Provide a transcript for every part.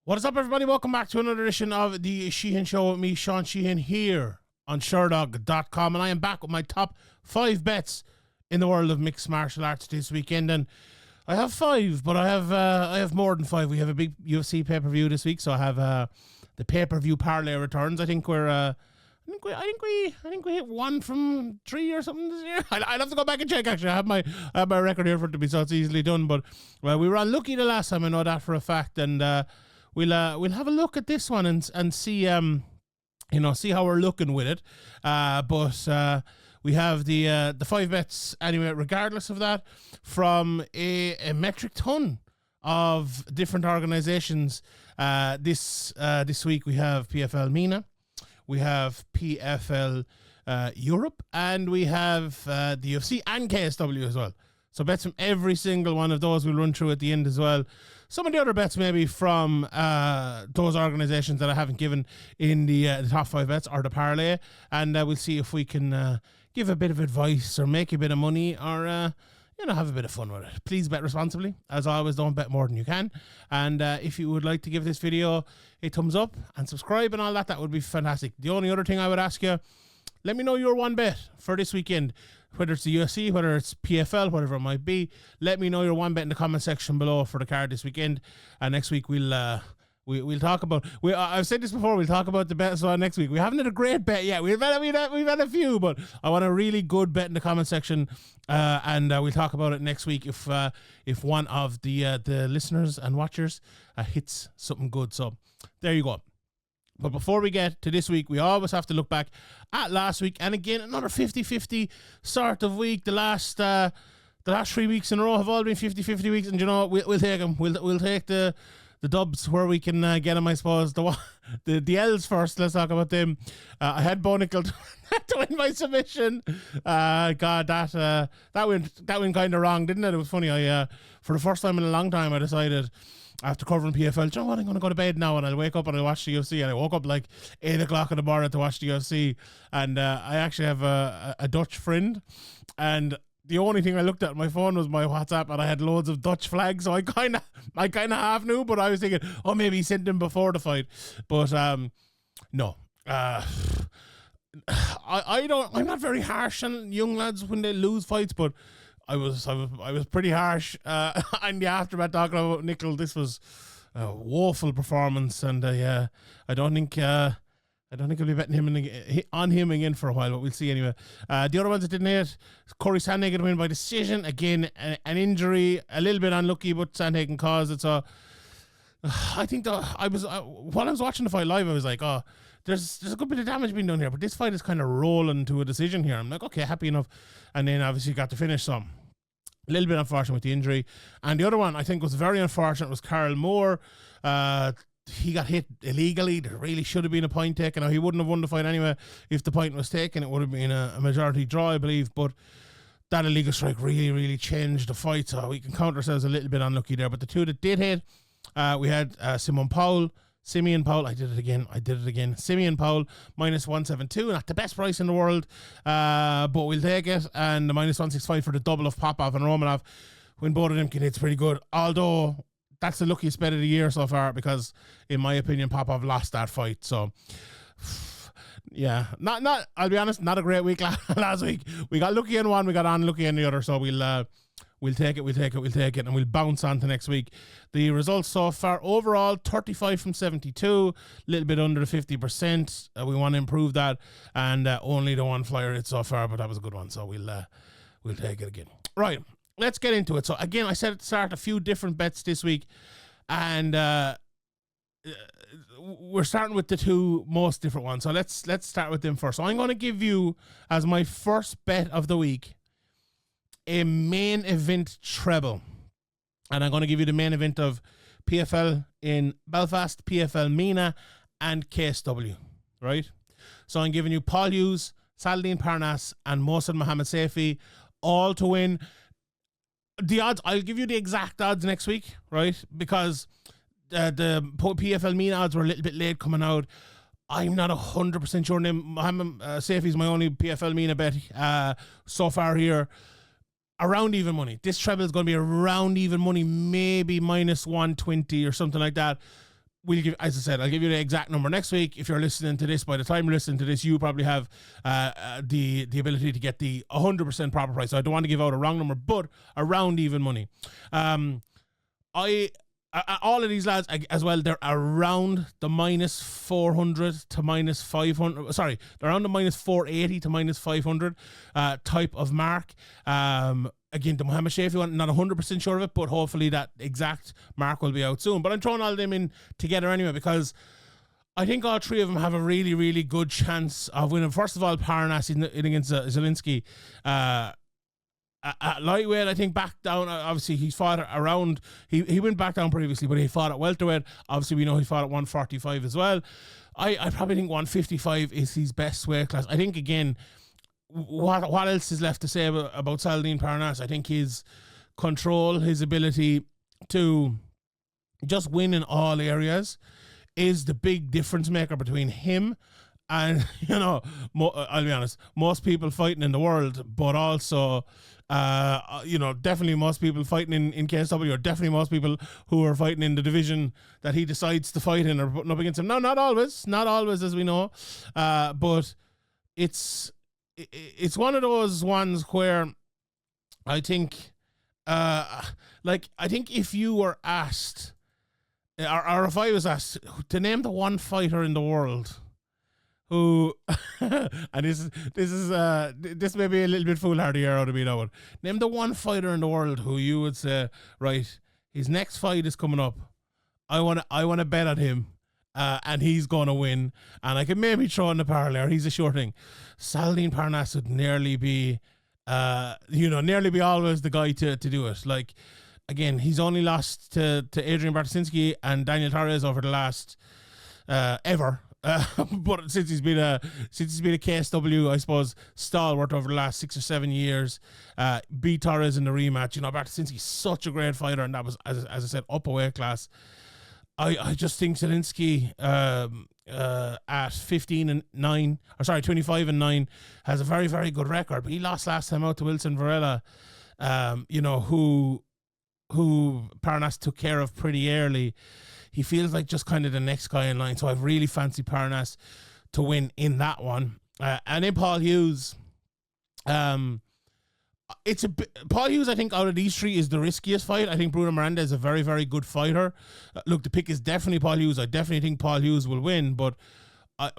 What is up, everybody? Welcome back to another edition of the Sheehan Show with me, Sean Sheehan, here on Sherdog.com. And I am back with my top 5 bets in the world of mixed martial arts this weekend. And I have 5, but I have more than 5. We have a big UFC pay-per-view this week, so I have the pay-per-view parlay returns. I think we hit 1 from 3 or something this year. I'll have to go back and check. Actually, I have my record here for it to be, so it's easily done. But well, we were unlucky the last time. I know that for a fact, and we'll have a look at this one and see see how we're looking with it. But we have the 5 bets anyway. Regardless of that, from a metric ton of different organizations. This week we have PFL MENA. We have PFL Europe, and we have the UFC and KSW as well. So bets from every single one of those we'll run through at the end as well. Some of the other bets maybe from those organizations that I haven't given in the top 5 bets or the parlay, and we'll see if we can give a bit of advice or make a bit of money or have a bit of fun with it. Please bet responsibly. As always, don't bet more than you can. And if you would like to give this video a thumbs up and subscribe and all that, that would be fantastic. The only other thing I would ask you, let me know your one bet for this weekend. Whether it's the UFC, whether it's PFL, whatever it might be, let me know your one bet in the comment section below for the card this weekend. And next week we'll talk about. I've said this before. We'll talk about the bets on next week. We haven't had a great bet yet. We've had a few, but I want a really good bet in the comment section, and we'll talk about it next week if one of the listeners and watchers hits something good. So there you go. But before we get to this week, we always have to look back at last week. And again, another 50-50 sort of week. The last 3 weeks in a row have all been 50-50 weeks. And you know what? We'll take them. We'll take the dubs where we can get them, I suppose. The L's first. Let's talk about them. I had Bonical to win by submission. God, that went kind of wrong, didn't it? It was funny. For the first time in a long time, I decided, after covering PFL, you know what, I'm going to go to bed now and I'll wake up and I'll watch the UFC. And I woke up like 8 o'clock in the morning to watch the UFC. And I actually have a Dutch friend, and the only thing I looked at on my phone was my WhatsApp, and I had loads of Dutch flags. So I kind of half knew, but I was thinking, oh, maybe he sent them before the fight. But no. I'm not very harsh on young lads when they lose fights, but I was pretty harsh in the aftermath talking about Nickel. This was a woeful performance, and I don't think I'll be betting on him again for a while, but we'll see anyway. The other ones that didn't hit, Corey Sandhagen win by decision. Again, an injury, a little bit unlucky, but Sandhagen caused it. So I think while I was watching the fight live, I was like, oh, there's a good bit of damage being done here, but this fight is kind of rolling to a decision here. I'm like, okay, happy enough. And then obviously got to finish some. A little bit unfortunate with the injury. And the other one I think was very unfortunate was Carl Moore. He got hit illegally. There really should have been a point taken. Now, he wouldn't have won the fight anyway if the point was taken. It would have been a majority draw, I believe. But that illegal strike really, really changed the fight. So we can count ourselves a little bit unlucky there. But the two that did hit, we had Simeon Powell. I did it again. Simeon Powell, minus 172. Not the best price in the world, but we'll take it. And the minus 165 for the double of Popov and Romanov. When both of them can hit, it's pretty good. Although that's the luckiest bet of the year so far, because in my opinion, Popov lost that fight. So yeah, not. I'll be honest, not a great week last week. We got lucky in one, we got unlucky in the other. So we'll take it, and we'll bounce on to next week. The results so far overall: 35 from 72, a little bit under the 50%. We want to improve that, and only the one flyer hit so far, but that was a good one. So we'll take it again. Right. Let's get into it. So again, I said at the start, a few different bets this week, and we're starting with the two most different ones. So let's start with them first. So I'm going to give you, as my first bet of the week, a main event treble, and I'm going to give you the main event of PFL in Belfast, PFL MENA, and KSW. Right. So I'm giving you Paul Hughes, Salahdine, Parnasse, and Mohsen Mohammadseifi, all to win. The odds, I'll give you the exact odds next week, right? Because the PFL MENA odds were a little bit late coming out. I'm not 100% sure. Mohammadseifi is my only PFL MENA bet so far here. Around even money. This treble is going to be around even money, maybe minus 120 or something like that. we'll give, as I said, I'll give you the exact number next week. If you're listening to this, by the time you're listening to this, you probably have the ability to get the 100% proper price. So I don't want to give out a wrong number, but around even money. All of these lads as well, they're around the minus 400 to minus 500. Sorry, they're around the minus 480 to minus 500 type of mark. Again, the Mohammadseifi one, not 100% sure of it, but hopefully that exact mark will be out soon. But I'm throwing all of them in together anyway, because I think all three of them have a really, really good chance of winning. First of all, Parnasse in against Zielinski. At lightweight, I think back down. Obviously, he's fought around. He went back down previously, but he fought at welterweight. Obviously, we know he fought at 145 as well. I probably think 155 is his best weight class. I think, again, what else is left to say about Salahdine Parnasse? I think his control, his ability to just win in all areas is the big difference maker between him and, I'll be honest, most people fighting in the world, but also, definitely most people fighting in KSW, or definitely most people who are fighting in the division that he decides to fight in or putting up against him. No, not always, as we know, but it's one of those ones where I think, I think if you were asked, or if I was asked to name the one fighter in the world who, and this may be a little bit foolhardy out of me now, but name the one fighter in the world who you would say, right, his next fight is coming up. I want to bet on him. And he's going to win, and I can maybe throw in the parlay, or he's a sure thing. Salahdine Parnasse would nearly be always the guy to do it. Like, again, he's only lost to Adrian Bartosinski and Daniel Torres over the last ever. But since he's been a KSW, I suppose, stalwart over the last 6 or 7 years, beat Torres in the rematch. Bartosinski's such a great fighter, and that was, as I said, up a weight class. I just think Zielinski at 25-9 has a very, very good record, but he lost last time out to Wilson Varela, who Parnasse took care of pretty early. He feels like just kind of the next guy in line, so I really fancy Parnasse to win in that one. And then Paul Hughes, Paul Hughes, I think, out of these three is the riskiest fight. I think Bruno Miranda is a very, very good fighter. Look, the pick is definitely Paul Hughes. I definitely think Paul Hughes will win, but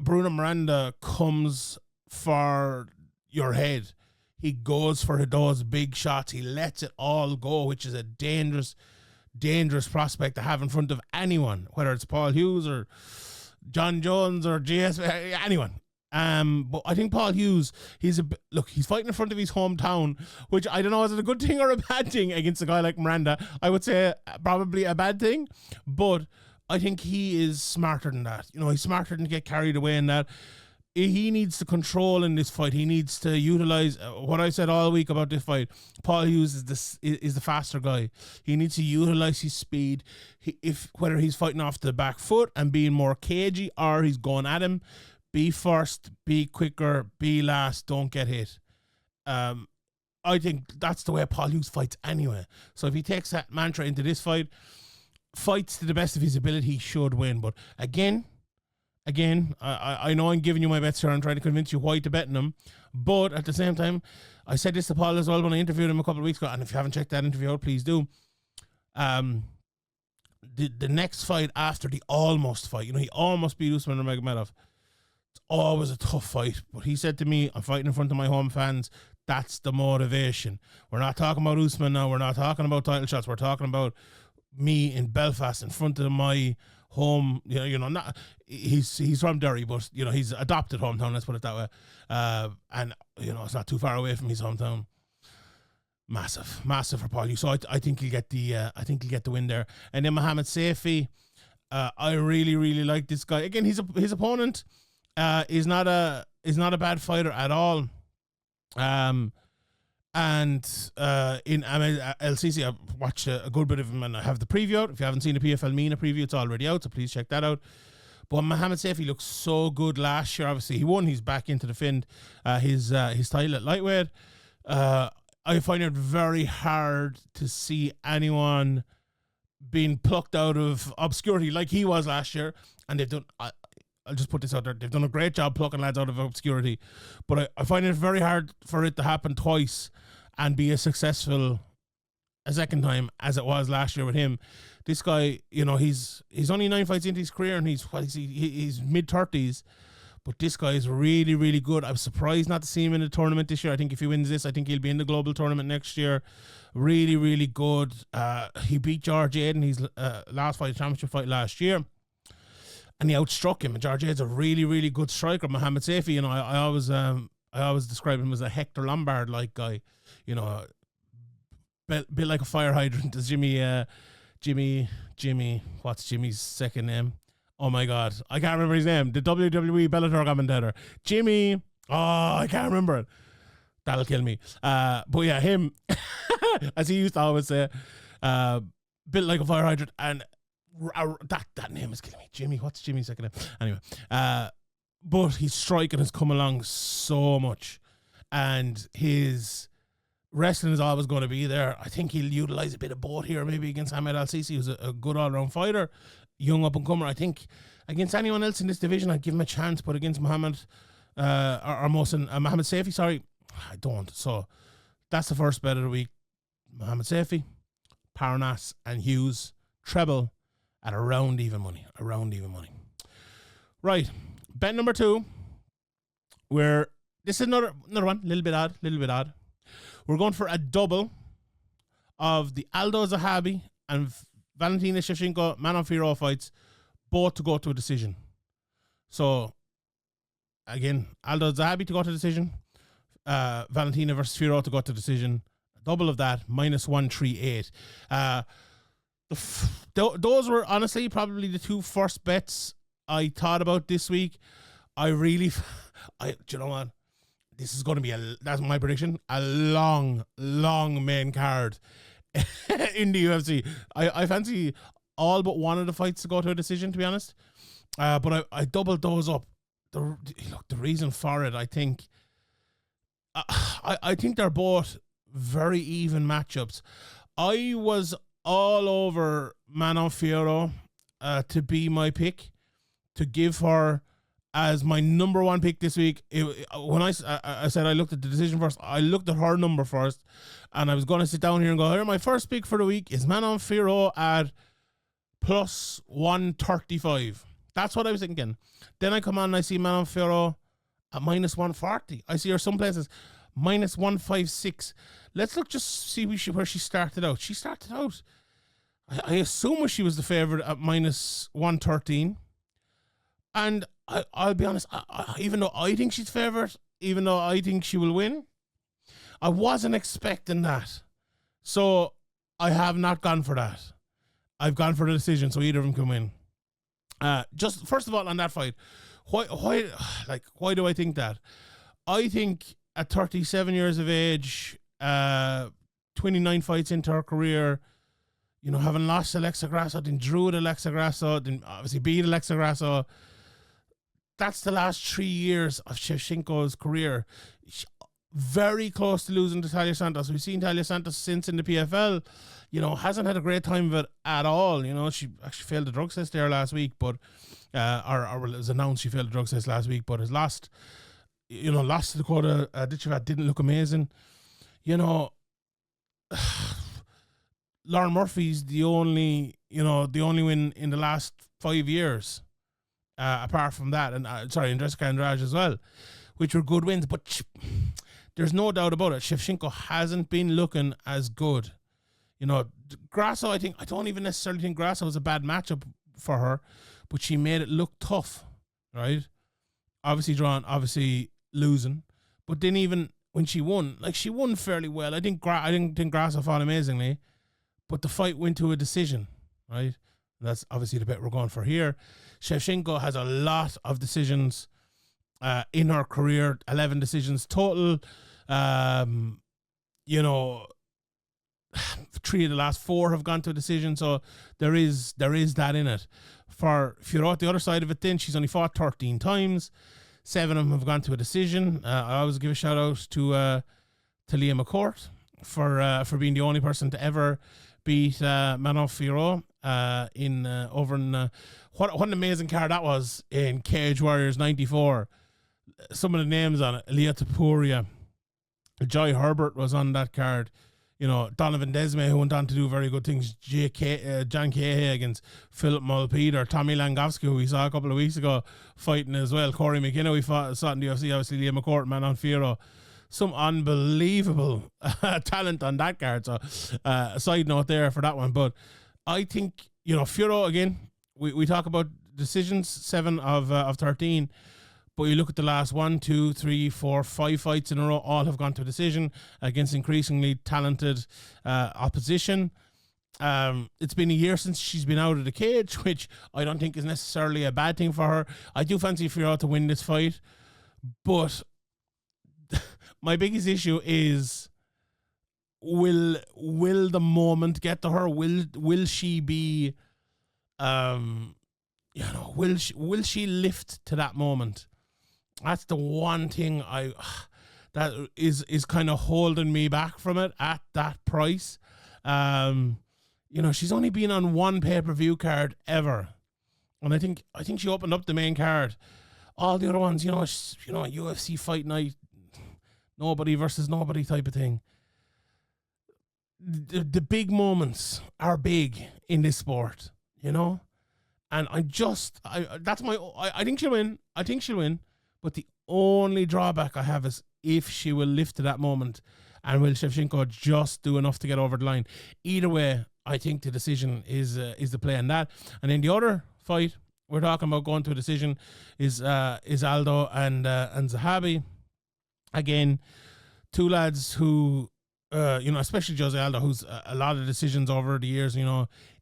Bruno Miranda comes for your head. He goes for those big shots. He lets it all go, which is a dangerous, dangerous prospect to have in front of anyone, whether it's Paul Hughes or John Jones or GS, anyone. But I think Paul Hughes, he's fighting in front of his hometown, which I don't know, is it a good thing or a bad thing against a guy like Miranda? I would say probably a bad thing, but I think he is smarter than that. He's smarter than to get carried away in that. He needs to control in this fight. He needs to utilize what I said all week about this fight. Paul Hughes is the faster guy. He needs to utilize his speed. Whether he's fighting off the back foot and being more cagey, or he's going at him, be first, be quicker, be last, don't get hit. I think that's the way Paul Hughes fights anyway. So if he takes that mantra into this fight, fights to the best of his ability, he should win. But again, I know I'm giving you my bets here. I'm trying to convince you why to bet in them. But at the same time, I said this to Paul as well when I interviewed him a couple of weeks ago. And if you haven't checked that interview out, please do. The next fight after the almost fight, he almost beat Usman Nurmagomedov. It's always a tough fight. But he said to me, I'm fighting in front of my home fans. That's the motivation. We're not talking about Usman now. We're not talking about title shots. We're talking about me in Belfast in front of my home. Not he's from Derry, but he's adopted hometown. Let's put it that way. And it's not too far away from his hometown. Massive for Paul Hughes. So I think he'll get the win there. And then Mohammadseifi, I really, really like this guy. Again, his opponent is not a bad fighter at all. In LCC, I've watched a good bit of him, and I have the preview out. If you haven't seen the PFL MENA preview, it's already out, so please check that out. But Mohammadseifi looked so good last year. Obviously, he won. He's back into the field. His title at lightweight. I find it very hard to see anyone being plucked out of obscurity like he was last year, and they've done. I'll just put this out there. They've done a great job plucking lads out of obscurity, but I find it very hard for it to happen twice and be as successful a second time as it was last year with him. This guy, he's only 9 fights into his career, and he's mid-30s, but this guy is really, really good. I'm surprised not to see him in the tournament this year. I think if he wins this, I think he'll be in the global tournament next year. Really, really good. He beat George Aiden his last fight, championship fight last year, and he outstruck him. And George Aiden's a really, really good striker. Mohammadseifi, I always describe him as a Hector Lombard-like guy. Bit like a fire hydrant. As Jimmy, what's Jimmy's second name? Oh my God, I can't remember his name. The WWE Bellator commentator, Jimmy. Oh, I can't remember it. That'll kill me. But yeah, him, as he used to always say, bit like a fire hydrant, and that name is killing me. Jimmy, what's Jimmy's second name? Anyway, but his striking has come along so much, and his wrestling is always going to be there. I think he'll utilize a bit of both here, maybe against Ahmed Al-Sisi, who's a good all-round fighter, young up-and-comer. I think against anyone else in this division, I'd give him a chance, but against Muhammad, or Mohsen, Mohammadseifi, sorry, I don't. So that's the first bet of the week. Mohammadseifi, Parnasse, and Hughes, treble at around even money. Right, bet number 2, where this is another one, a little bit odd. We're going for a double of the Aldo Zahabi and Valentina Shevchenko Manon Fiorot fights, both to go to a decision. So, again, Aldo Zahabi to go to decision, Valentina versus Fiorot to go to decision. A double of that, minus 138. Those were honestly probably the 2 first bets I thought about this week. Do you know what? This is going to be that's my prediction, a long main card in the UFC. I fancy all but one of the fights to go to a decision, to be honest. But I doubled those up. The reason for it, I think they're both very even matchups. I was all over Manon Fiorot to be my pick, to give her as my number 1 pick this week. When I said I looked at the decision first, I looked at her number first, and I was going to sit down here and go, here, my first pick for the week is Manon Fiorot at plus 135. That's what I was thinking. Then I come on and I see Manon Fiorot at minus 140. I see her some places minus 156. Let's look, just see where she started out. She started out, I assume she was the favourite at minus 113. And I'll be honest, even though I think she's favourite, even though I think she will win, I wasn't expecting that. So I have not gone for that. I've gone for the decision, so either of them can win. Just first of all, on that fight, why do I think that? I think at 37 years of age, 29 fights into her career, having lost Alexa Grasso, then drew with Alexa Grasso, then obviously beat Alexa Grasso. That's the last 3 years of Shevchenko's career. Very close to losing to Talia Santos. We've seen Talia Santos since in the PFL. Hasn't had a great time of it at all. She actually failed the drug test there last week, but or it was announced she failed the drug test last week, but has lost to Dakota Ditchevat. Didn't look amazing. Lauren Murphy's the only win in the last 5 years. Apart from that, and and Jessica Andrade as well, which were good wins, but there's no doubt about it. Shevchenko hasn't been looking as good. Grasso, I don't even necessarily think Grasso was a bad matchup for her, but she made it look tough, right? Obviously drawn, obviously losing, but then even when she won, she won fairly well. I didn't think Grasso fought amazingly, but the fight went to a decision, right? That's obviously the bet we're going for here. Shevchenko has a lot of decisions in her career, 11 decisions total. 3 of the last 4 have gone to a decision, so there is that in it. For Fiorot, the other side of it, then she's only fought 13 times. 7 of them have gone to a decision. I always give a shout out to Leah McCourt for being the only person to ever beat Manon Fiorot in over in what an amazing card that was in Cage Warriors 94. Some of the names on it: Leah Tapuria, Joy Herbert was on that card. You know, Donovan Desme, who went on to do very good things. John Cahill against Philip Mulpeter. Tommy Langowski, who we saw a couple of weeks ago, fighting as well. Corey McKenna, we saw in the UFC. Obviously, Liam McCourt, Manon Fiorot. Some unbelievable talent on that card. So, a side note there for that one. But I think, you know, Fiorot, again, we talk about decisions, 7 of 13. But you look at the last 1, 2, 3, 4, 5 fights in a row, all have gone to a decision against increasingly talented opposition. It's been a year since she's been out of the cage, which I don't think is necessarily a bad thing for her. I do fancy Fiorot to win this fight, but my biggest issue is, will the moment get to her? Will she be, will she lift to that moment? That's the one thing that is kind of holding me back from it at that price. You know, she's only been on one pay-per-view card ever, and I think she opened up the main card. All the other ones, UFC fight night, nobody versus nobody type of thing. The big moments are big in this sport, you know, and I think she'll win. I think she'll win. But the only drawback I have is if she will lift to that moment, and will Shevchenko just do enough to get over the line. Either way, I think the decision is the play on that. And then the other fight we're talking about going to a decision is Aldo and Zahabi. Again, two lads who, especially Jose Aldo, who's a lot of decisions over the years.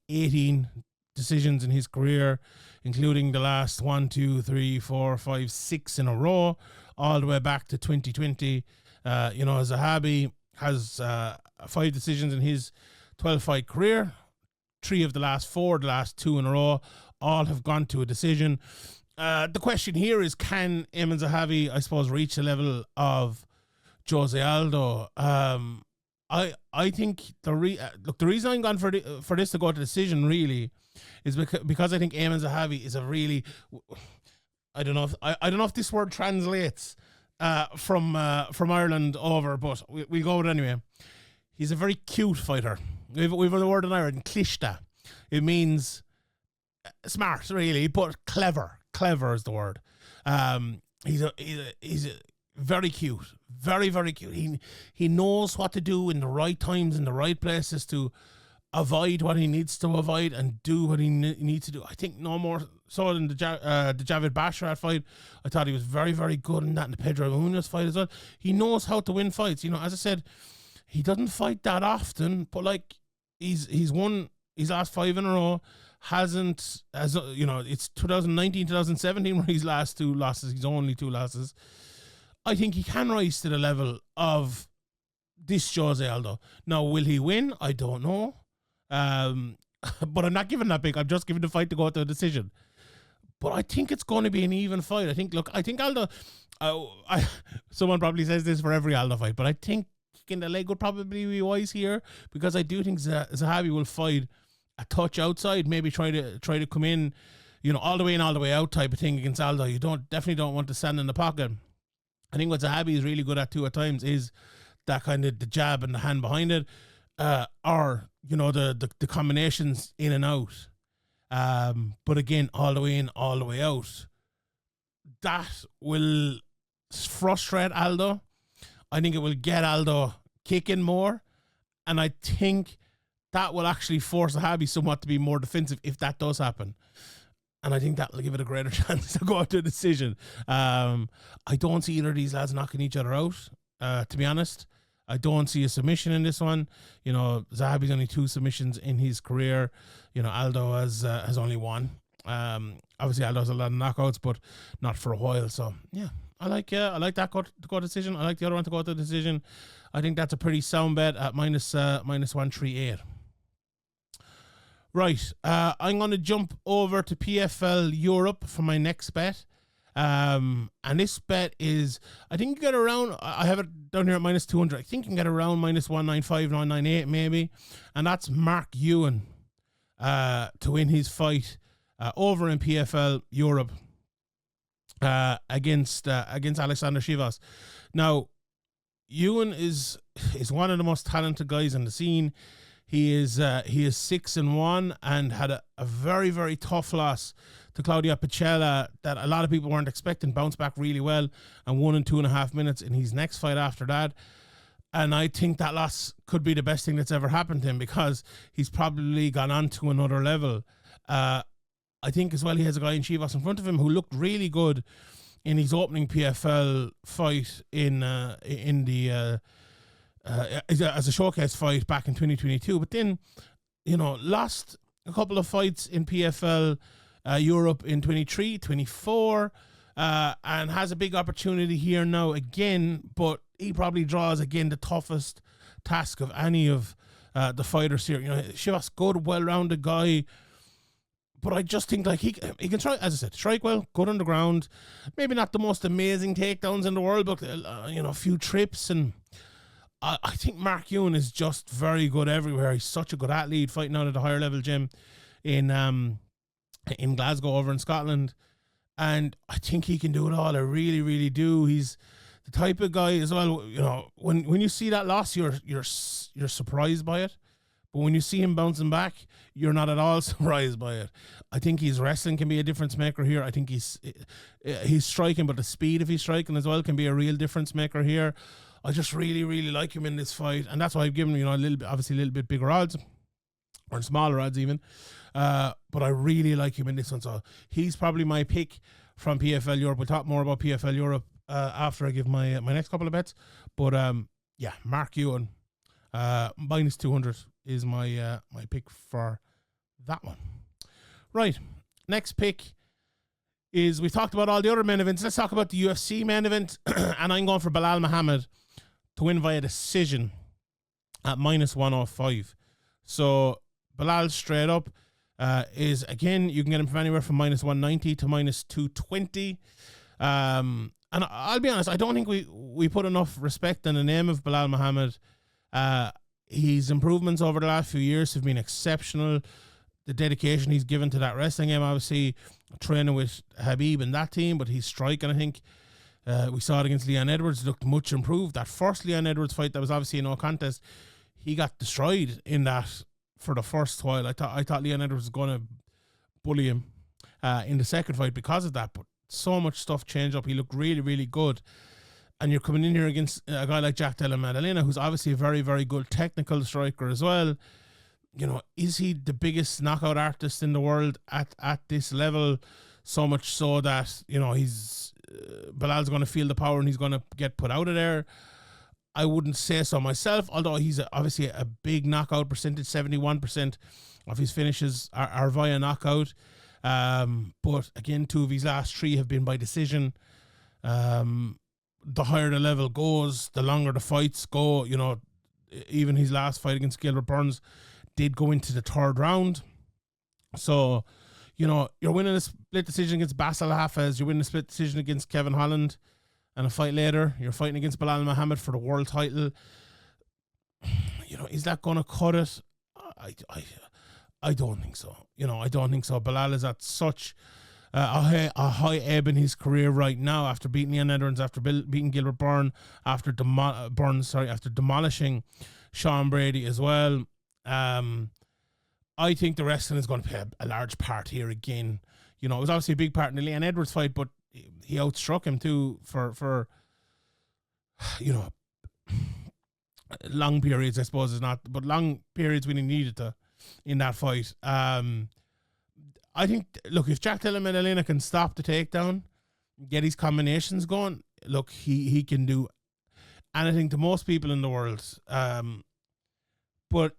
18 decisions in his career, including the last 1, 2, 3, 4, 5, 6 in a row, all the way back to 2020. Zahabi has 5 decisions in his 12-fight career. 3 of the last 4, the last 2 in a row, all have gone to a decision. The question here is, can Aiemmann Zahabi, I suppose, reach the level of Jose Aldo? I think the reason I'm gone for this to go to decision really is because I think Aiemmann Zahabi is a really, I don't know if this word translates from Ireland over, but we go with it anyway. He's a very cute fighter. We've a word in Ireland, clishta. It means smart, really, but clever. Clever is the word. He's very cute, very, very cute. He knows what to do in the right times, in the right places to avoid what he needs to avoid and do what he needs to do. I think no more so than the Javid Basharat fight. I thought he was very, very good in that, in the Pedro Munoz fight as well. He knows how to win fights. As I said, he doesn't fight that often, but like he's won his last 5 in a row. It's 2019, 2017 where his last 2 losses, his only 2 losses. I think he can rise to the level of this Jose Aldo. Now, will he win? I don't know. But I'm not giving that big. I'm just giving the fight to go to a decision. But I think it's going to be an even fight. I think Aldo, someone probably says this for every Aldo fight, but I think kicking the leg would probably be wise here, because I do think Zahabi will fight a touch outside, maybe try to come in, all the way in, all the way out type of thing against Aldo. You definitely don't want to stand in the pocket. I think what Zahabi is really good at too at times is that kind of the jab and the hand behind it, or the combinations in and out. But again, all the way in, all the way out. That will frustrate Aldo. I think it will get Aldo kicking more, and I think that will actually force Zahabi somewhat to be more defensive if that does happen. And I think that will give it a greater chance to go out to a decision. I don't see either of these lads knocking each other out, to be honest. I don't see a submission in this one. Zahabi's only 2 submissions in his career. Aldo has only 1. Obviously, Aldo has a lot of knockouts, but not for a while. So, yeah, I like that to go decision. I like the other one to go to decision. I think that's a pretty sound bet at minus 138. Right, I'm going to jump over to PFL Europe for my next bet. And this bet is, I think you get around, I have it down here at minus 200. I think you can get around minus 195, 198 maybe. And that's Mark Ewen to win his fight over in PFL Europe against Alexander Chivas. Now, Ewen is one of the most talented guys on the scene. He is 6-1 and had a very, very tough loss to Claudio Picella that a lot of people weren't expecting. Bounced back really well and won in 2.5 minutes in his next fight after that. And I think that loss could be the best thing that's ever happened to him, because he's probably gone on to another level. I think as well he has a guy in Chivas in front of him who looked really good in his opening PFL fight as a showcase fight back in 2022, but then, lost a couple of fights in PFL Europe in 23, 24, and has a big opportunity here now again, but he probably draws again the toughest task of any of the fighters here. Chivas, good, well-rounded guy, but I just think he can try, as I said, strike well, good on the ground, maybe not the most amazing takedowns in the world, but a few trips. And I think Mark Ewen is just very good everywhere. He's such a good athlete, fighting out at a higher level gym in Glasgow over in Scotland. And I think he can do it all. I really, really do. He's the type of guy as well, when you see that loss, you're surprised by it. But when you see him bouncing back, you're not at all surprised by it. I think his wrestling can be a difference maker here. I think he's striking, but the speed of his striking as well can be a real difference maker here. I just really, really like him in this fight, and that's why I've given him, a little bit bigger odds, or smaller odds even. But I really like him in this one, so he's probably my pick from PFL Europe. We'll talk more about PFL Europe after I give my next couple of bets. But Mark Ewen, minus 200 is my pick for that one. Right, next pick is, we've talked about all the other main events. Let's talk about the UFC main event, and I'm going for Belal Muhammad to win via decision at minus 105. So Belal straight up is, again, you can get him from anywhere from minus 190 to minus 220. And I'll be honest, I don't think we put enough respect on the name of Belal Muhammad. His improvements over the last few years have been exceptional. The dedication he's given to that wrestling game, obviously training with Habib and that team, but he's striking, I think. We saw it against Leon Edwards, looked much improved. That first Leon Edwards fight, that was obviously a no contest, he got destroyed in that for the first while. I thought Leon Edwards was going to bully him in the second fight because of that, but so much stuff changed up. He looked really, really good. And you're coming in here against a guy like Jack Della Maddalena, who's obviously a very, very good technical striker as well. Is he the biggest knockout artist in the world at this level? So much so that, Belal's going to feel the power and he's going to get put out of there. I wouldn't say so myself, although he's obviously a big knockout percentage. 71% of his finishes are via knockout. But again, 2 of his last 3 have been by decision. The higher the level goes, the longer the fights go. Even his last fight against Gilbert Burns did go into the 3rd round. So, you're winning a split decision against Basil Hafez, you're winning a split decision against Kevin Holland, and a fight later, you're fighting against Belal Muhammad for the world title. Is that going to cut it? I don't think so. I don't think so. Belal is at such a high ebb in his career right now, after beating Leon Edwards, after beating Gilbert Burns, after demolishing Sean Brady as well. I think the wrestling is going to play a large part here again. It was obviously a big part in the Leon Edwards fight, but he outstruck him too for long periods, I suppose, is not, but long periods when he needed to in that fight. I think, look, if Jack Della Maddalena can stop the takedown, get his combinations going, look, he can do anything to most people in the world. But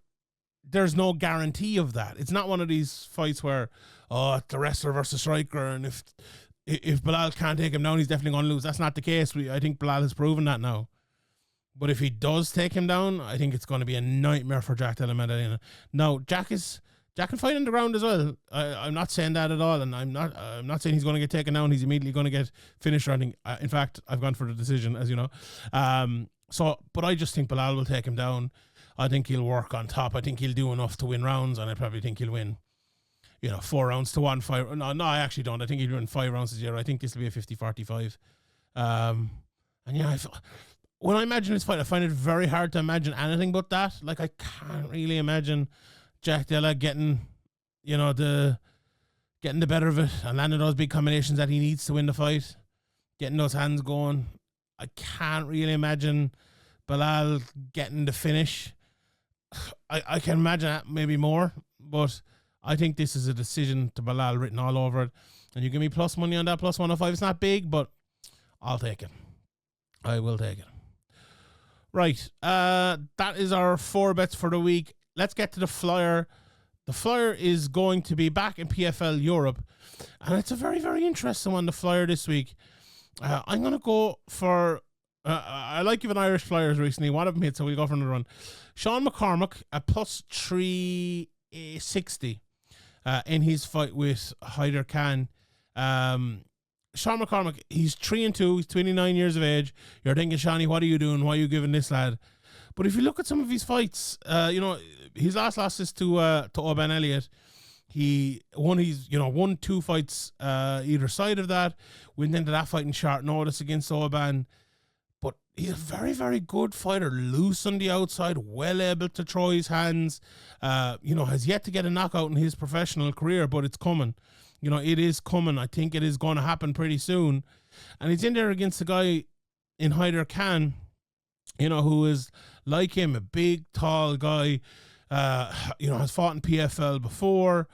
there's no guarantee of that. It's not one of these fights where, it's the wrestler versus striker, and if Belal can't take him down, he's definitely going to lose. That's not the case. I think Belal has proven that now. But if he does take him down, I think it's going to be a nightmare for Jack Della Maddalena. Now, Jack is Jack can fight on the ground as well. I'm not saying that at all, and I'm not saying he's going to get taken down. He's immediately going to get finished running. In fact, I've gone for the decision, as you know. But I just think Belal will take him down. I think he'll work on top. I think he'll do enough to win rounds, and I probably think he'll win, 4 rounds to 1, 5. No, I actually don't. I think he'll win 5 rounds to 0. I think this will be a 50-45. And yeah, when I imagine this fight, I find it very hard to imagine anything but that. Like, I can't really imagine Jack Della getting the better of it and landing those big combinations that he needs to win the fight, getting those hands going. I can't really imagine Belal getting the finish. I can imagine that maybe more, but I think this is a decision to Belal written all over it. And you give me plus money on that, plus 105. It's not big, but I'll take it. I will take it. Right. That is our 4 bets for the week. Let's get to the Flier. The Flier is going to be back in PFL Europe, and it's a very, very interesting one, the Flier this week. I'm going to go for... I like giving Irish Flyers recently. One of them hit, so we'll go for another one. Sean McCormac at plus 360 in his fight with Hyder Khan. Sean McCormac, he's 3-2. He's 29 years of age. You're thinking, Shawnee, what are you doing? Why are you giving this lad? But if you look at some of his fights, his last loss is to Oban Elliott. He won 2 fights either side of that. Went into that fight in short notice against Oban. But he's a very, very good fighter. Loose on the outside, well able to throw his hands. Has yet to get a knockout in his professional career, but it's coming. It is coming. I think it is going to happen pretty soon. And he's in there against a guy in Hyder Khan, who is like him, a big, tall guy, has fought in PFL before,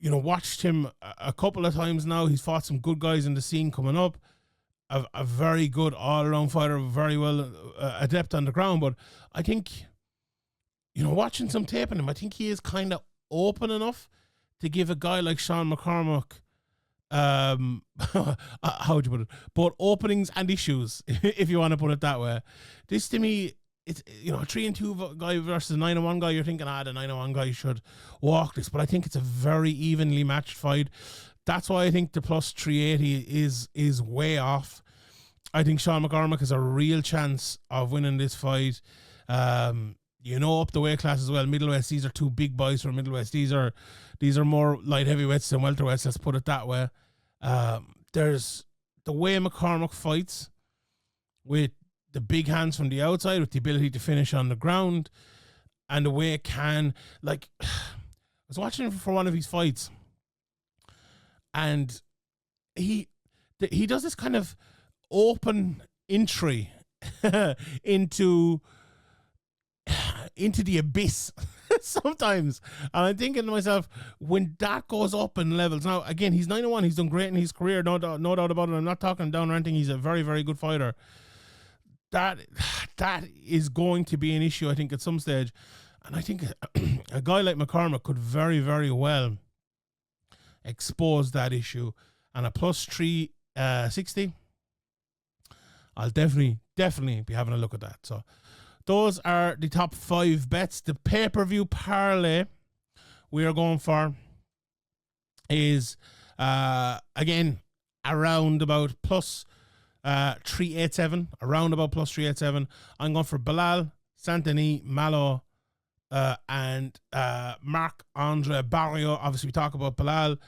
watched him a couple of times now. He's fought some good guys in the scene coming up. A very good all-around fighter, very well adept on the ground. But I think, watching some tape on him, I think he is kind of open enough to give a guy like Sean McCormac, how would you put it, both openings and issues, if you want to put it that way. This, to me, it's, a 3-2 guy versus a 9-1 guy. You're thinking, the 9-1 guy should walk this. But I think it's a very evenly matched fight. That's why I think the plus 380 is way off. I think Sean McCormac has a real chance of winning this fight. Up the weight class as well. Middleweights, these are 2 big boys for middleweights. These are more light heavyweights than welterweights, let's put it that way. There's the way McCormac fights with the big hands from the outside, with the ability to finish on the ground, and the way it can, I was watching him for one of his fights, and he does this kind of open entry into the abyss sometimes. And I'm thinking to myself, when that goes up in levels, now again, he's 9-1, he's done great in his career, no doubt about it. I'm not talking down or anything. He's a very, very good fighter. That is going to be an issue, I think, at some stage. And I think a guy like McCormac could very, very well expose that issue. And a plus 360, I'll definitely be having a look at that. So those are the top 5 bets. The pay-per-view parlay we are going for is, again, around about plus 387. Around about plus 387. I'm going for Belal, Saint-Denis, Malott, and Marc-Andre Barriault. Obviously, we talk about Belal.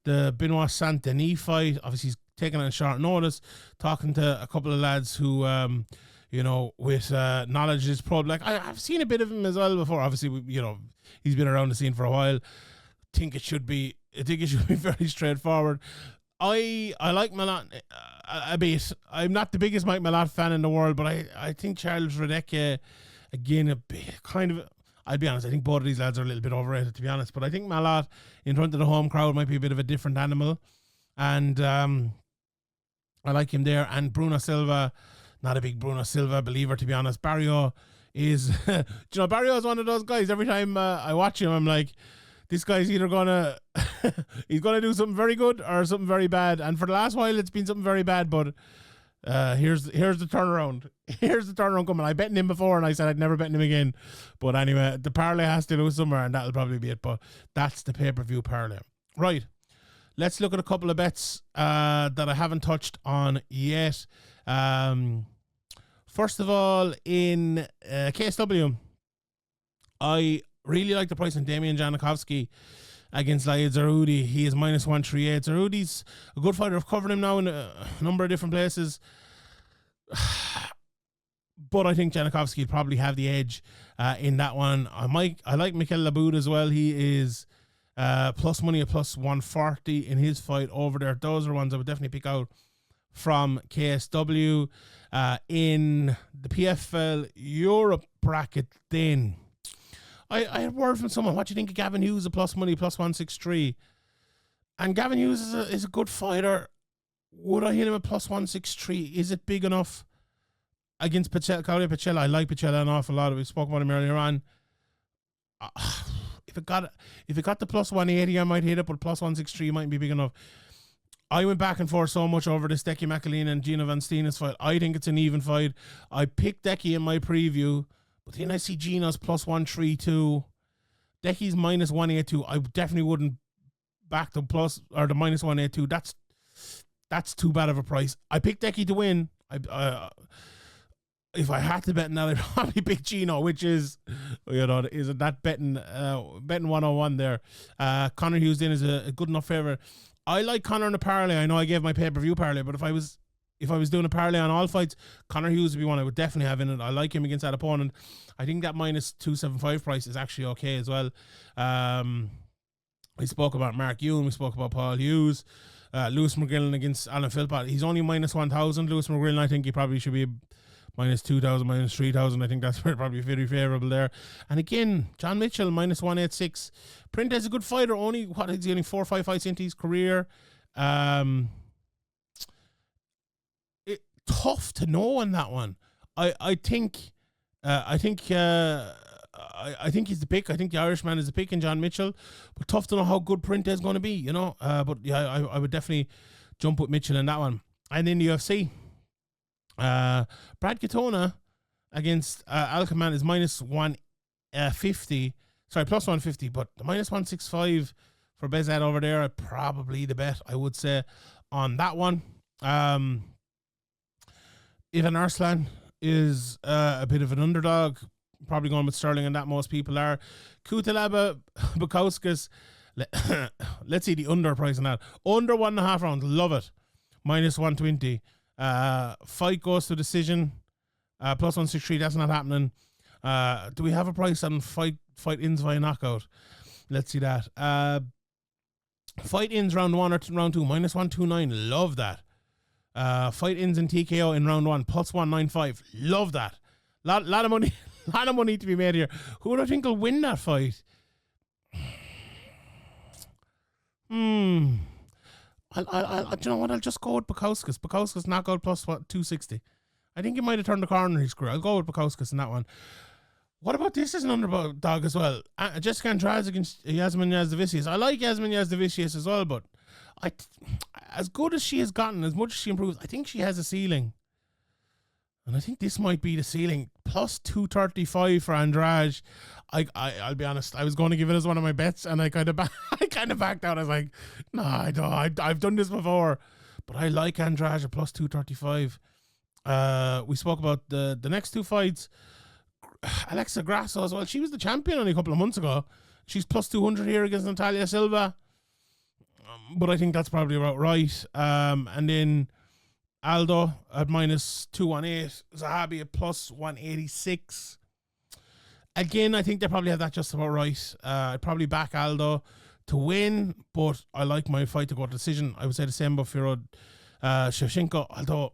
The Benoit Saint-Denis fight, obviously, he's taken on short notice. Talking to a couple of lads who... with knowledge is probably I've seen a bit of him as well before. Obviously, he's been around the scene for a while. I think it should be very straightforward. I like Malott a bit. I'm not the biggest Mike Malott fan in the world, but I think Charles Radecki, again, a bit kind of. I'll be honest, I think both of these lads are a little bit overrated, to be honest. But I think Malott in front of the home crowd might be a bit of a different animal, and I like him there. And Bruno Silva. Not a big Bruno Silva believer, to be honest. Barriault is, Barriault is one of those guys. Every time I watch him, I'm like, this guy's either he's gonna do something very good or something very bad. And for the last while, it's been something very bad. But Here's the turnaround. Here's the turnaround coming. I bet him before, and I said I'd never bet him again. But anyway, the parlay has to lose somewhere, and that'll probably be it. But that's the pay-per-view parlay. Right. Let's look at a couple of bets that I haven't touched on yet. First of all, in KSW, I really like the price on Damian Janikowski against Layed Zaroudi. He is minus 138. Zaroudi's a good fighter. I've covered him now in a number of different places. But I think Janikowski would probably have the edge in that one. I like Mikel Laboud as well. He is plus money at plus 140 in his fight over there. Those are ones I would definitely pick out from KSW. In the PFL Europe bracket then, I had word from someone, what do you think of Gavin Hughes, a plus money, plus 163? And Gavin Hughes is a good fighter. Would I hit him at plus 163? Is it big enough against Claudio Pachella? I like Pachella an awful lot. We spoke about him earlier on. If it got the plus 180, I might hit it, but plus 163 might be big enough. I went back and forth so much over this Decky McAlean and Gina Van Steen's fight. I think it's an even fight. I picked Decky in my preview, but then I see Gina's plus 132. Decky's minus 182. I definitely wouldn't back the plus or the minus 182. That's too bad of a price. I picked Decky to win. If I had to bet now, I'd probably pick Gino, which is, is that betting 101 there. Connor Hughes in is a good enough favourite. I like Connor in a parlay. I know I gave my pay-per-view parlay, but if I was doing a parlay on all fights, Connor Hughes would be one I would definitely have in it. I like him against that opponent. I think that minus 275 price is actually okay as well. We spoke about Mark Ewen. We spoke about Paul Hughes. Lewis McGrillen against Alan Philpott. He's only minus 1,000. Lewis McGrillen, I think he probably should be minus 2,000, minus 3,000. I think that's probably very favourable there. And again, John Mitchell, minus 186. Print is a good fighter. Only 4 or 5 fights into his career. Tough to know on that one. I think he's the pick. I think the Irishman is the pick in John Mitchell. But tough to know how good Print is going to be, But yeah, I would definitely jump with Mitchell in that one. And in the UFC, Brad Katona against Alcman is minus 150. Sorry, plus 150, but the minus 165 for Bezat over there, probably the bet, I would say, on that one. Ivan Arslan is a bit of an underdog. Probably going with Sterling, and that most people are. Kutalaba Bukowskis. Let's see the under price on that. Under 1.5 rounds. Love it. Minus 120. Fight goes to decision. Plus 163. That's not happening. Do we have a price on fight ins via knockout? Let's see that. Fight ins round 1 or round 2. Minus 129. Love that. Fight ins in TKO in round 1. Plus 195. Love that. Lot of money. Lot of money to be made here. Who do I think will win that fight? Do you know what? I'll just go with Bukowskis. Bukowskis knockout plus 260. I think he might have turned the corner in his career. I'll go with Bukowskis in that one. What about this as an underdog as well? Jessica Andrade against Yasmin Yazdavicius. I like Yasmin Yazdavicius as well, but as good as she has gotten, as much as she improves, I think she has a ceiling. And I think this might be the ceiling. Plus 235 for Andrade. I'll be honest. I was going to give it as one of my bets, and I kind of backed out. I was like, no, I don't. I've done this before, but I like Andrade at plus 235. We spoke about the next 2 fights. Alexa Grasso as well. She was the champion only a couple of months ago. She's plus 200 here against Natalia Silva. But I think that's probably about right. And then Aldo at minus 218. Zahabi at plus 186. Again, I think they probably have that just about right. I'd probably back Aldo to win, but I like my fight to go to decision. I would say the same about Fiorot, Shevchenko. Although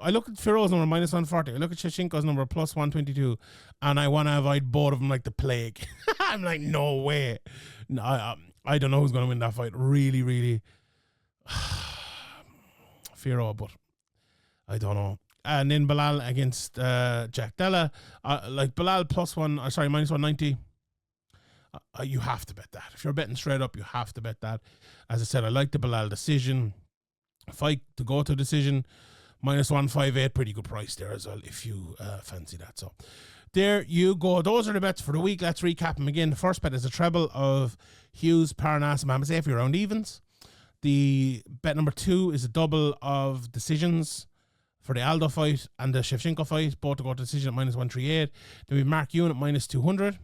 I look at Firot's number minus 140. I look at Shevchenko's number plus 122, and I want to avoid both of them like the plague. I'm like, no way. No, I don't know who's going to win that fight. Really, really. Fiorot, but I don't know. And then Belal against Jack Della. Like Belal minus 190. you have to bet that. If you're betting straight up, you have to bet that. As I said, I like the Belal decision. Fight to go to decision, -158, pretty good price there as well if you fancy that. So there you go. Those are the bets for the week. Let's recap them again. The first bet is a treble of Hughes, Parnasse, and Mohammadseifi around evens. The bet number 2 is a double of decisions for the Aldo fight and the Shevchenko fight, both to go to decision at -138. Then we have Marc Ewen at -200.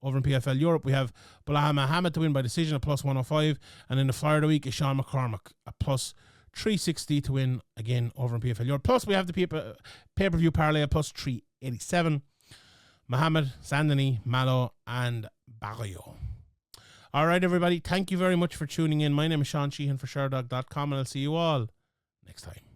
Over in PFL Europe, we have Belal Muhammad to win by decision at +105. And in the Flier of the week is Sean McCormac at +360 to win again over in PFL Europe. Plus, we have the pay-per-view parlay at +387. Muhammad, Denis, Malott, and Barriault. All right, everybody. Thank you very much for tuning in. My name is Sheehan for Sherdog.com, and I'll see you all next time.